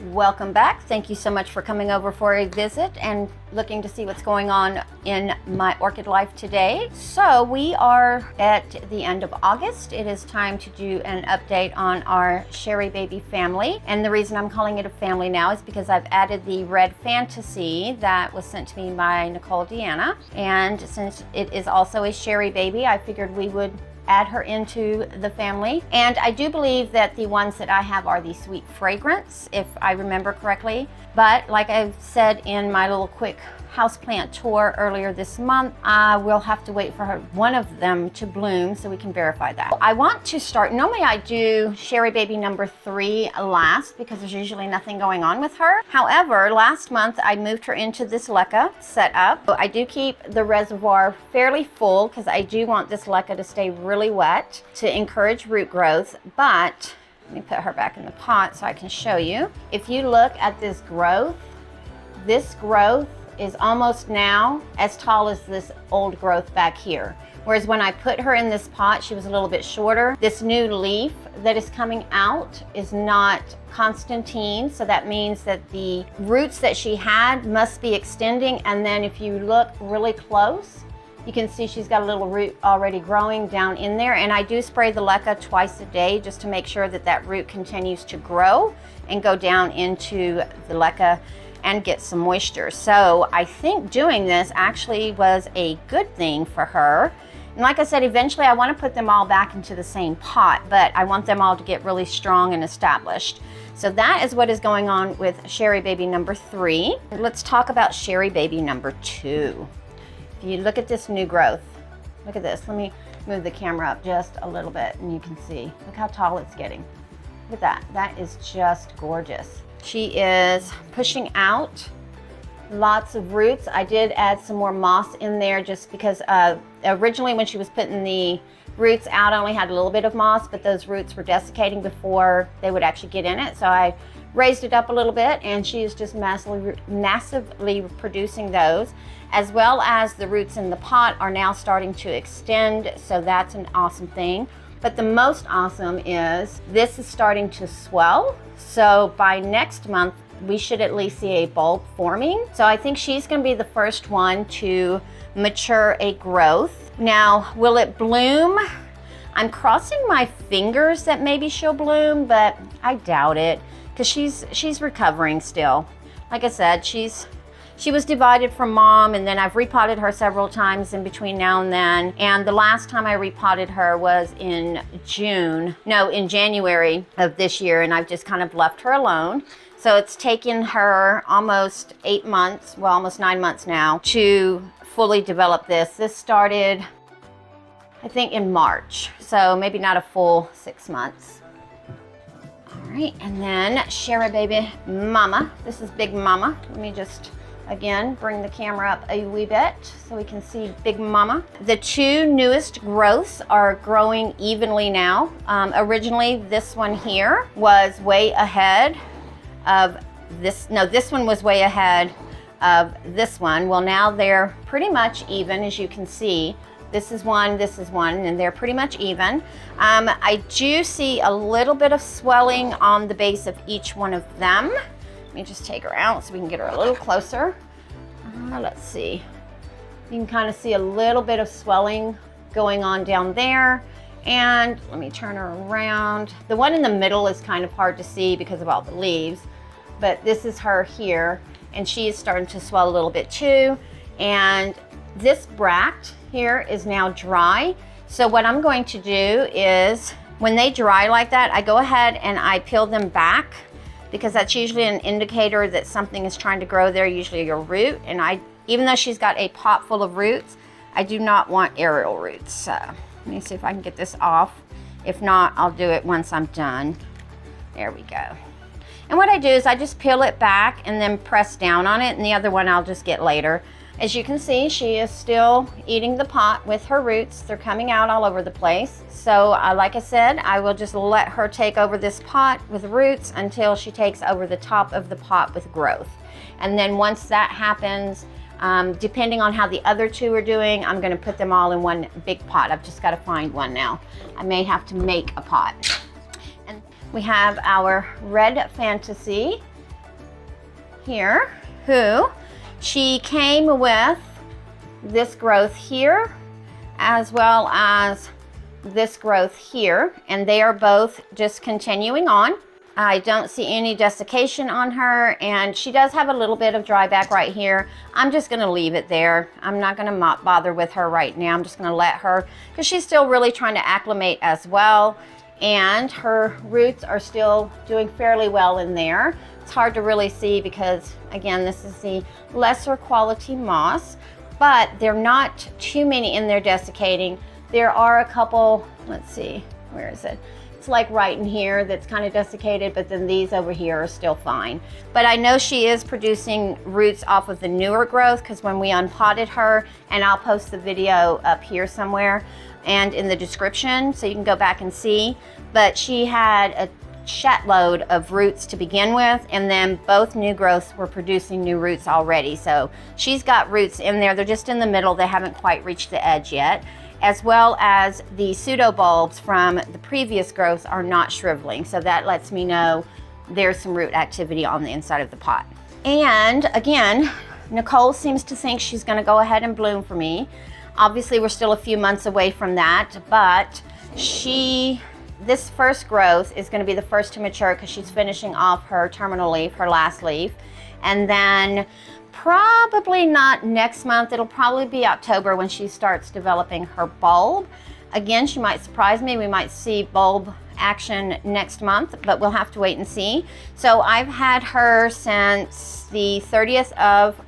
Welcome back. Thank you so much for coming over for a visit and looking to see what's going on in my orchid life today. So we are at the end of August. It is time to do an update on our Sharry Baby family. And the reason I'm calling it a family now is because I've added the Red Fantasy that was sent to me by Nicole Deanna. And since it is also a Sharry Baby, I figured we would add her into the family. And I do believe that the ones that I have are the Sweet Fragrance, if I remember correctly. But like I said in my little quick houseplant tour earlier this month, we'll have to wait for one of them to bloom so we can verify that. I want to start, normally I do Sharry Baby number 3 last because there's usually nothing going on with her. However, last month I moved her into this LECA setup. So I do keep the reservoir fairly full because I do want this LECA to stay really wet to encourage root growth. But let me put her back in the pot so I can show you. If you look at this growth is almost now as tall as this old growth back here. Whereas when I put her in this pot, she was a little bit shorter. This new leaf that is coming out is not Constantine, so that means that the roots that she had must be extending. And then if you look really close, you can see she's got a little root already growing down in there. And I do spray the LECA twice a day just to make sure that that root continues to grow and go down into the LECA and get some moisture. So I think doing this actually was a good thing for her. And like I said, eventually I want to put them all back into the same pot, but I want them all to get really strong and established. So that is what is going on with Sharry Baby number 3. Let's talk about Sharry Baby number 2. If you look at this new growth, look at this. Let me move the camera up just a little bit and you can see. Look how tall it's getting. Look at that. That is just gorgeous. She is pushing out lots of roots. I did add some more moss in there just because originally when she was putting the roots out, I only had a little bit of moss, but those roots were desiccating before they would actually get in it. So I raised it up a little bit and she is just massively producing those, as well as the roots in the pot are now starting to extend. So that's an awesome thing. But the most awesome is this is starting to swell. So by next month, we should at least see a bulb forming. So I think she's gonna be the first one to mature a growth. Now, will it bloom? I'm crossing my fingers that maybe she'll bloom, but I doubt it because she's recovering still. Like I said, she was divided from Mom, and then I've repotted her several times in between now and then. And the last time I repotted her was in January of this year, and I've just kind of left her alone. So it's taken her almost 8 months, well, almost 9 months now, to fully develop this. This started, I think, in March, so maybe not a full 6 months. All right, and then Sharry Baby Momma. This is Big Momma. Let me just again bring the camera up a wee bit so we can see Big Momma. The 2 newest growths are growing evenly now. Originally this one here was way ahead of this. No, this one was way ahead of this one. Well, now they're pretty much even, as you can see. This is one, and they're pretty much even. I do see a little bit of swelling on the base of each one of them. Let me just take her out so we can get her a little closer. Let's see. You can kind of see a little bit of swelling going on down there. And let me turn her around. The one in the middle is kind of hard to see because of all the leaves, but this is her here, and she is starting to swell a little bit too. And this bract here is now dry. So what I'm going to do is, when they dry like that, I go ahead and I peel them back, because that's usually an indicator that something is trying to grow there, usually a root. And even though she's got a pot full of roots, I do not want aerial roots. So let me see if I can get this off. If not, I'll do it once I'm done. There we go. And what I do is I just peel it back and then press down on it, and the other one I'll just get later. As you can see, she is still eating the pot with her roots. They're coming out all over the place. So like I said, I will just let her take over this pot with roots until she takes over the top of the pot with growth. And then once that happens, depending on how the other 2 are doing, I'm gonna put them all in one big pot. I've just gotta find one now. I may have to make a pot. And we have our Red Fantasy. here, who she came with this growth here as well as this growth here, and they are both just continuing on. I don't see any desiccation on her, and she does have a little bit of dry back right here. I'm just going to leave it there. I'm not going to bother with her right now. I'm just going to let her, because she's still really trying to acclimate as well, and her roots are still doing fairly well in there. It's hard to really see because, again, this is the lesser quality moss, but there are not too many in there desiccating. There are a couple, let's see, where is it? It's like right in here that's kind of desiccated, but then these over here are still fine. But I know she is producing roots off of the newer growth, because when we unpotted her, and I'll post the video up here somewhere and in the description so you can go back and see, but she had a shitload of roots to begin with, and then both new growths were producing new roots already. So she's got roots in there. They're just in the middle. They haven't quite reached the edge yet, as well as the pseudo bulbs from the previous growths are not shriveling. So that lets me know there's some root activity on the inside of the pot. And again, Nicole seems to think she's going to go ahead and bloom for me. Obviously, we're still a few months away from that, but this first growth is going to be the first to mature because she's finishing off her terminal leaf, her last leaf. And then probably not next month. It'll probably be October when she starts developing her bulb. Again, she might surprise me. We might see bulb action next month, but we'll have to wait and see. So I've had her since the 30th of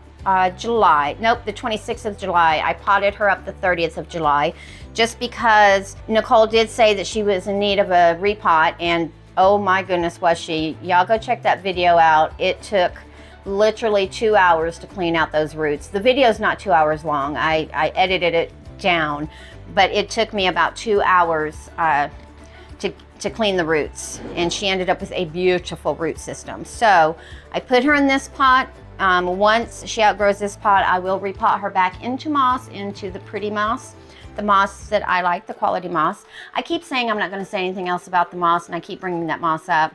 July. Nope, the 26th of July. I potted her up the 30th of July just because Nicole did say that she was in need of a repot, and oh my goodness was she. Y'all go check that video out. It took literally 2 hours to clean out those roots. The video's not 2 hours long. I edited it down, but it took me about 2 hours to clean the roots, and she ended up with a beautiful root system. So I put her in this pot. Once she outgrows this pot, I will repot her back into moss, into the pretty moss, the moss that I like, the quality moss. I keep saying I'm not going to say anything else about the moss, and I keep bringing that moss up.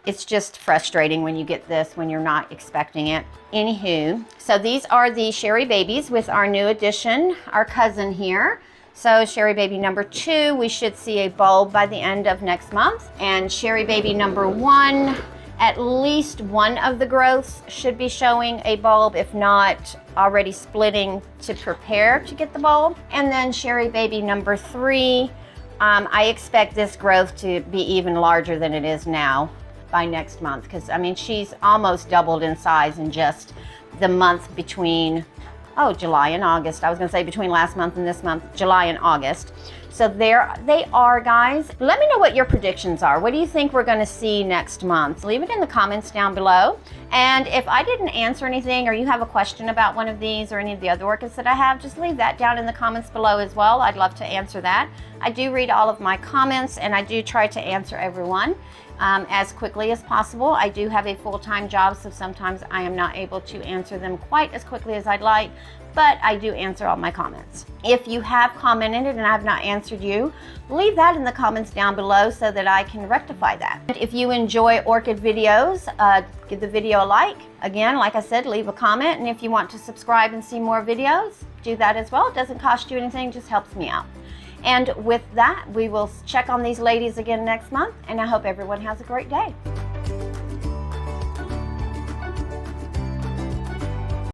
It's just frustrating when you get this when you're not expecting it. Anywho, so these are the Sharry babies with our new addition, our cousin here. So Sharry baby number 2, we should see a bulb by the end of next month. And Sharry baby number 1, at least one of the growths should be showing a bulb, if not already splitting to prepare to get the bulb. And then Sharry baby number 3, I expect this growth to be even larger than it is now by next month, because I mean she's almost doubled in size in just the month between July and August. I was going to say between last month and this month, July and August. So there they are, guys. Let me know what your predictions are. What do you think we're going to see next month? Leave it in the comments down below. And if I didn't answer anything, or you have a question about one of these or any of the other orchids that I have, just leave that down in the comments below as well. I'd love to answer that. I do read all of my comments, and I do try to answer everyone as quickly as possible. I do have a full-time job, so sometimes I am not able to answer them quite as quickly as I'd like, but I do answer all my comments. If you have commented and I have not answered you, leave that in the comments down below so that I can rectify that. And if you enjoy orchid videos, give the video a like. Again, like I said, leave a comment, and if you want to subscribe and see more videos, do that as well. It doesn't cost you anything, just helps me out. And with that, we will check on these ladies again next month, and I hope everyone has a great day.